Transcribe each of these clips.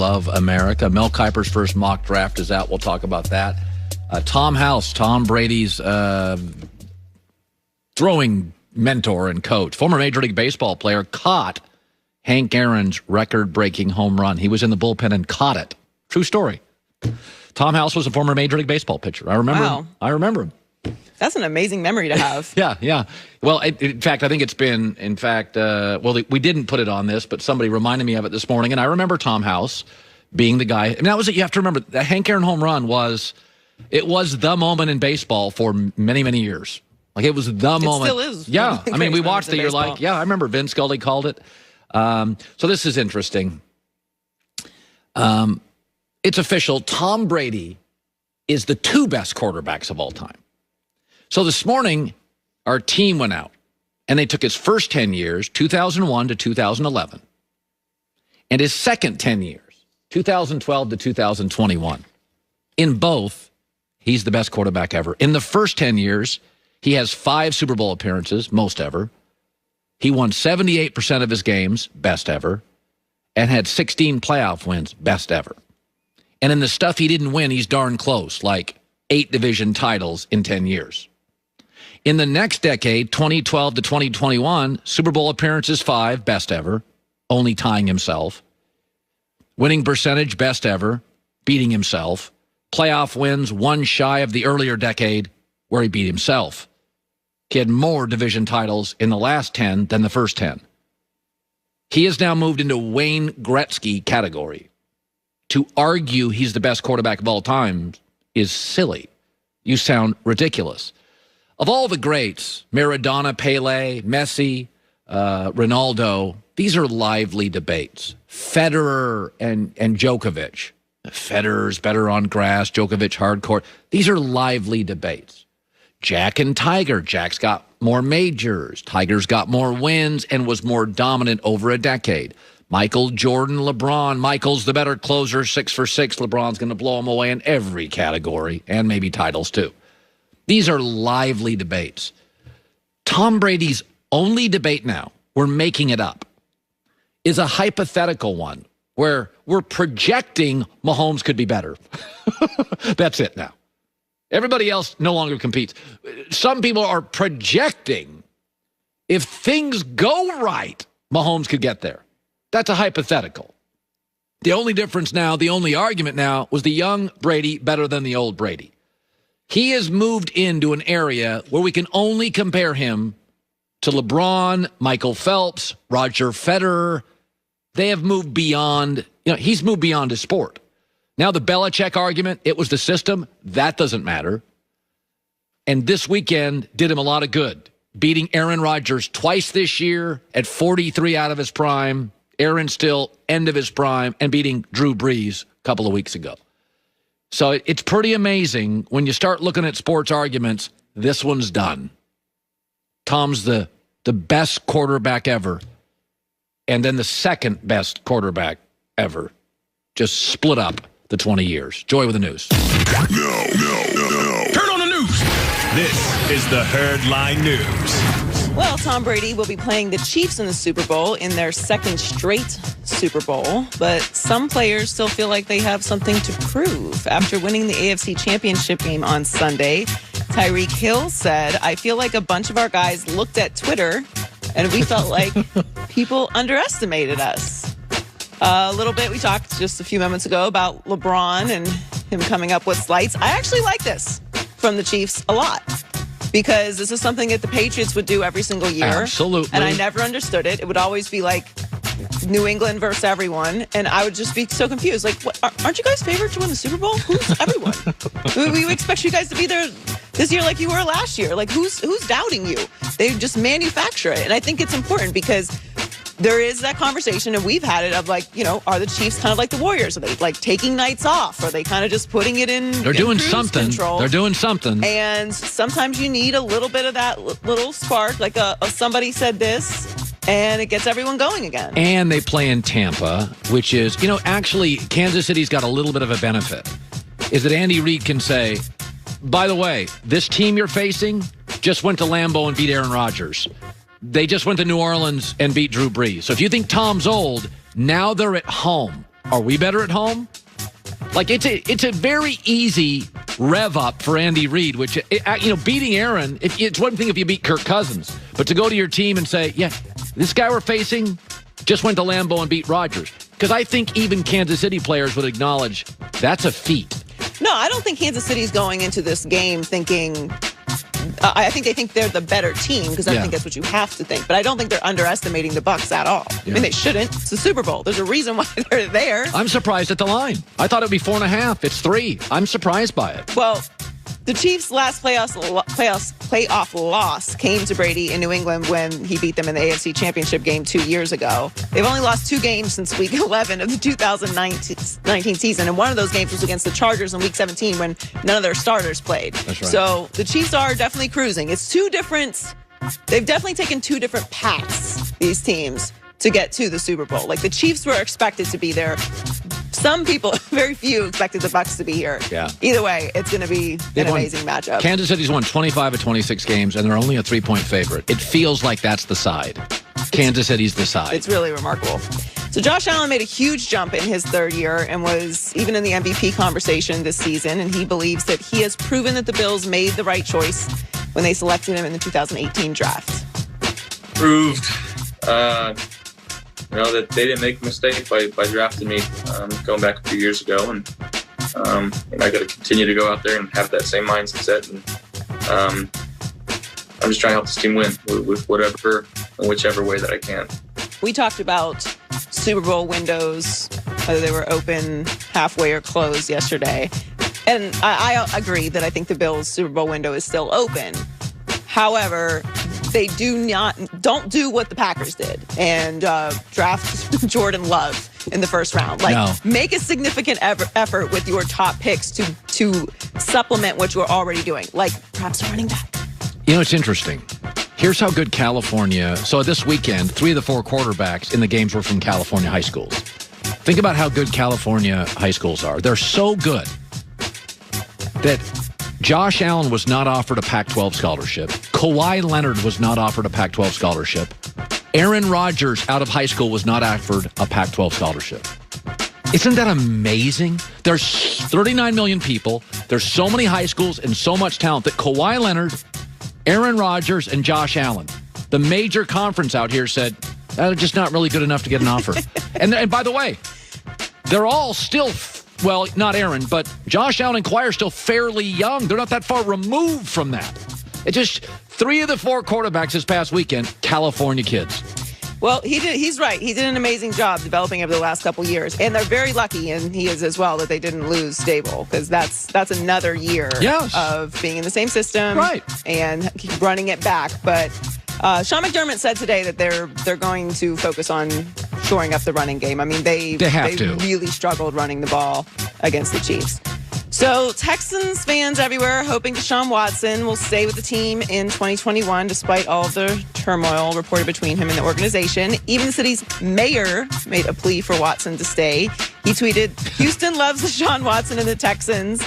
Love America. Mel Kiper's first mock draft is out. We'll talk about that. Tom House, Tom Brady's throwing mentor and coach, former Major League Baseball player, caught Hank Aaron's record-breaking home run. He was in the bullpen and caught it. True story. Tom House was a former Major League Baseball pitcher. I remember him. I remember him. That's an amazing memory to have. Yeah. Well, in fact, I think it's been, we didn't put it on this, but somebody reminded me of it this morning, and I remember Tom House being the guy. And that was it. You have to remember, the Hank Aaron home run was the moment in baseball for many, many years. Like, it was the moment. It still is. Yeah. I mean, we watched it. You're like, yeah, I remember Vin Scully called it. So this is interesting. It's official. Tom Brady is the two best quarterbacks of all time. So this morning, our team went out, and they took his first 10 years, 2001 to 2011, and his second 10 years, 2012 to 2021. In both, he's the best quarterback ever. In the first 10 years, he has 5 Super Bowl appearances, most ever. He won 78% of his games, best ever, and had 16 playoff wins, best ever. And in the stuff he didn't win, he's darn close, like 8 division titles in 10 years. In the next decade, 2012 to 2021, Super Bowl appearances 5, best ever, only tying himself. Winning percentage, best ever, beating himself. Playoff wins, 1 shy of the earlier decade where he beat himself. He had more division titles in the last 10 than the first 10. He has now moved into Wayne Gretzky category. To argue he's the best quarterback of all time is silly. You sound ridiculous. Of all the greats, Maradona, Pele, Messi, Ronaldo, these are lively debates. Federer and Djokovic. Federer's better on grass, Djokovic hardcore. These are lively debates. Jack and Tiger. Jack's got more majors. Tiger's got more wins and was more dominant over a decade. Michael, Jordan, LeBron. Michael's the better closer, 6 for 6. LeBron's going to blow him away in every category, and maybe titles too. These are lively debates. Tom Brady's only debate now, we're making it up, is a hypothetical one where we're projecting Mahomes could be better. That's it now. Everybody else no longer competes. Some people are projecting if things go right, Mahomes could get there. That's a hypothetical. The only difference now, the only argument now, was the young Brady better than the old Brady. He has moved into an area where we can only compare him to LeBron, Michael Phelps, Roger Federer. They have moved beyond, he's moved beyond his sport. Now the Belichick argument, it was the system. That doesn't matter. And this weekend did him a lot of good. Beating Aaron Rodgers twice this year at 43 out of his prime. Aaron still end of his prime, and beating Drew Brees a couple of weeks ago. So it's pretty amazing when you start looking at sports arguments, this one's done. Tom's the best quarterback ever, and then the second best quarterback ever. Just split up the 20 years. Joy with the news. No. Turn on the news. This is the Herdline News. Well, Tom Brady will be playing the Chiefs in the Super Bowl in their second straight Super Bowl, but some players still feel like they have something to prove. After winning the AFC Championship game on Sunday, Tyreek Hill said, "I feel like a bunch of our guys looked at Twitter and we felt like people underestimated us." A little bit, we talked just a few moments ago about LeBron and him coming up with slights. I actually like this from the Chiefs a lot, because this is something that the Patriots would do every single year. Absolutely. And I never understood it. It would always be like New England versus everyone. And I would just be so confused. Like, aren't you guys favored to win the Super Bowl? Who's everyone? We expect you guys to be there this year like you were last year. Like, who's doubting you? They just manufacture it. And I think it's important because there is that conversation, and we've had it, of like, are the Chiefs kind of like the Warriors? Are they like taking nights off? Are they kind of just putting it in? They're doing something. Control? They're doing something. And sometimes you need a little bit of that little spark, like a somebody said this, and it gets everyone going again. And they play in Tampa, which is, actually Kansas City's got a little bit of a benefit, is that Andy Reid can say, by the way, this team you're facing just went to Lambeau and beat Aaron Rodgers. They just went to New Orleans and beat Drew Brees. So if you think Tom's old, now they're at home. Are we better at home? Like, it's a very easy rev up for Andy Reid, which, beating Aaron, it's one thing if you beat Kirk Cousins, but to go to your team and say, yeah, this guy we're facing just went to Lambeau and beat Rodgers. Because I think even Kansas City players would acknowledge that's a feat. No, I don't think Kansas City's going into this game thinking... I think they think they're the better team because I think that's what you have to think. But I don't think they're underestimating the Bucs at all. Yeah. I mean, they shouldn't. It's the Super Bowl. There's a reason why they're there. I'm surprised at the line. I thought it would be 4.5. It's 3. I'm surprised by it. Well, the Chiefs' last playoff loss came to Brady in New England when he beat them in the AFC Championship game 2 years ago. They've only lost 2 games since Week 11 of the 2019 season, and one of those games was against the Chargers in Week 17 when none of their starters played. That's right. So the Chiefs are definitely cruising. It's they've definitely taken 2 different paths, these teams, to get to the Super Bowl. Like, the Chiefs were expected to be there. Some people, very few, expected the Bucs to be here. Yeah. Either way, it's going to be an amazing matchup. Kansas City's won 25 of 26 games, and they're only a 3-point favorite. It feels like that's the side. Kansas City's the side. It's really remarkable. So Josh Allen made a huge jump in his 3rd year and was even in the MVP conversation this season, and he believes that he has proven that the Bills made the right choice when they selected him in the 2018 draft. Proved. That they didn't make a mistake by drafting me going back a few years ago. And I got to continue to go out there and have that same mindset. And I'm just trying to help this team win with whatever and whichever way that I can. We talked about Super Bowl windows, whether they were open, halfway, or closed yesterday. And I agree that I think the Bills' Super Bowl window is still open. However, they don't do what the Packers did and draft Jordan Love in the first round. Make a significant effort with your top picks to supplement what you're already doing, like perhaps a running back. It's interesting. Here's how good California. So this weekend, 3 of the 4 quarterbacks in the games were from California high schools. Think about how good California high schools are. They're so good that Josh Allen was not offered a Pac-12 scholarship. Kawhi Leonard was not offered a Pac-12 scholarship. Aaron Rodgers, out of high school, was not offered a Pac-12 scholarship. Isn't that amazing? There's 39 million people. There's so many high schools and so much talent that Kawhi Leonard, Aaron Rodgers, and Josh Allen, the major conference out here, said, they're just not really good enough to get an offer. And by the way, they're all still... Well, not Aaron, but Josh Allen and Kawhi are still fairly young. They're not that far removed from that. It's just 3 of the 4 quarterbacks this past weekend, California kids. Well, he's right. He did an amazing job developing over the last couple years. And they're very lucky, and he is as well, that they didn't lose Stable, because that's another year of being in the same system and running it back. But Sean McDermott said today that they're going to focus on shoring up the running game. I mean, they really struggled running the ball against the Chiefs. So Texans fans everywhere hoping Deshaun Watson will stay with the team in 2021 despite all of the turmoil reported between him and the organization. Even the city's mayor made a plea for Watson to stay. He tweeted, "Houston loves Deshaun Watson and the Texans."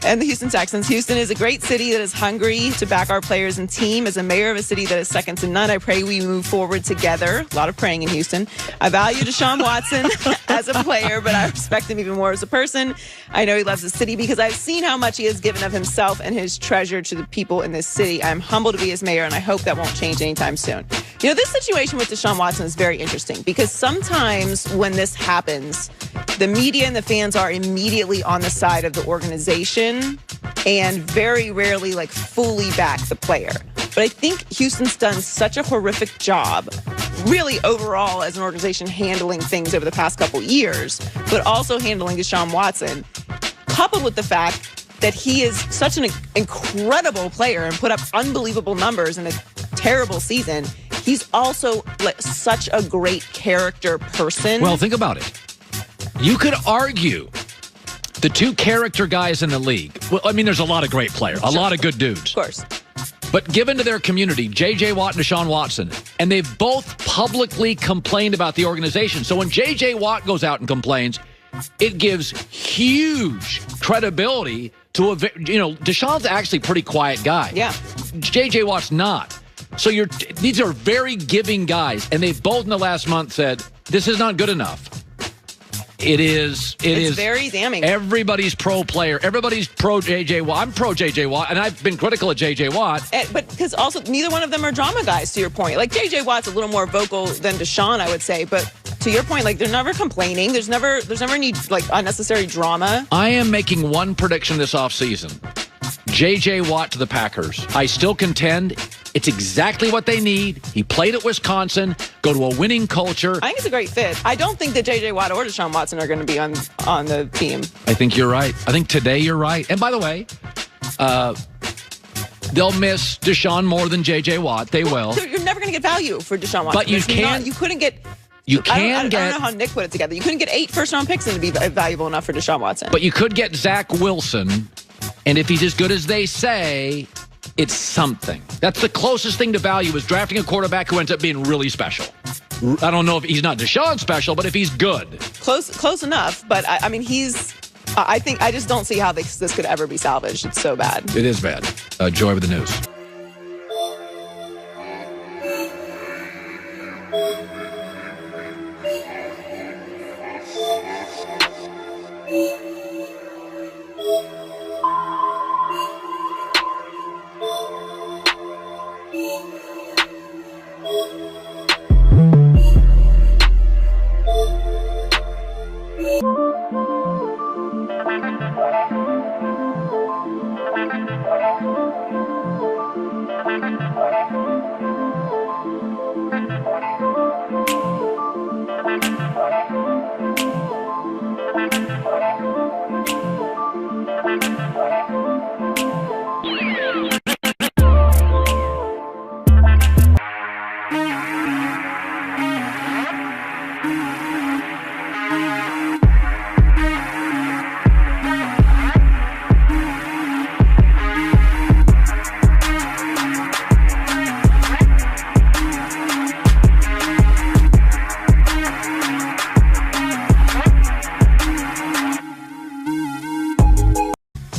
And the Houston Texans. Houston is a great city that is hungry to back our players and team. As a mayor of a city that is second to none, I pray we move forward together. A lot of praying in Houston. I value Deshaun Watson as a player, but I respect him even more as a person. I know he loves the city because I've seen how much he has given of himself and his treasure to the people in this city. I'm humbled to be his mayor, and I hope that won't change anytime soon. This situation with Deshaun Watson is very interesting because sometimes when this happens, the media and the fans are immediately on the side of the organization and very rarely fully back the player. But I think Houston's done such a horrific job, really overall as an organization, handling things over the past couple years, but also handling Deshaun Watson, coupled with the fact that he is such an incredible player and put up unbelievable numbers in a terrible season. He's also such a great character person. Well, think about it. You could argue the 2 character guys in the league. Well, I mean, there's a lot of great players, a lot of good dudes. Of course. But given to their community, J.J. Watt and Deshaun Watson, and they've both publicly complained about the organization. So when J.J. Watt goes out and complains, it gives huge credibility to Deshaun's actually a pretty quiet guy. Yeah. J.J. Watt's not. So these are very giving guys, and they both in the last month said, this is not good enough. It is. It's very damning. Everybody's pro player. Everybody's pro J.J. Watt. I'm pro J.J. Watt, and I've been critical of J.J. Watt. But because also neither one of them are drama guys, to your point. Like, J.J. Watt's a little more vocal than Deshaun, I would say. But to your point, like, they're never complaining. There's never any, like, unnecessary drama. I am making one prediction this offseason. J.J. Watt to the Packers. I still contend it's exactly what they need. He played at Wisconsin, go to a winning culture. I think it's a great fit. I don't think that J.J. Watt or Deshaun Watson are going to be on the team. I think you're right. I think today you're right. And by the way, they'll miss Deshaun more than J.J. Watt. They will. You're never going to get value for Deshaun Watson. But you can't. You couldn't get. I don't know how Nick put it together. You couldn't get 8 first-round picks and to be valuable enough for Deshaun Watson. But you could get Zach Wilson, and if he's as good as they say, it's something. That's the closest thing to value is drafting a quarterback who ends up being really special. I don't know if he's not Deshaun special, but if he's good. Close enough, but I mean, I just don't see how this could ever be salvaged. It's so bad. It is bad. Joy with the news.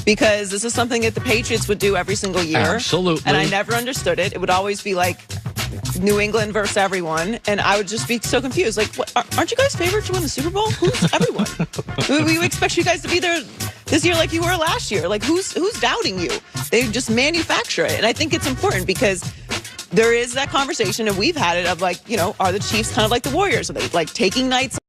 Because this is something that the Patriots would do every single year. Absolutely. And I never understood it. It would always be like New England versus everyone. And I would just be so confused. Like, what, aren't you guys favored to win the Super Bowl? Who's everyone? we expect you guys to be there this year like you were last year. Like, who's doubting you? They just manufacture it. And I think it's important because there is that conversation, and we've had it, of like, you know, are the Chiefs kind of like the Warriors? Are they like taking nights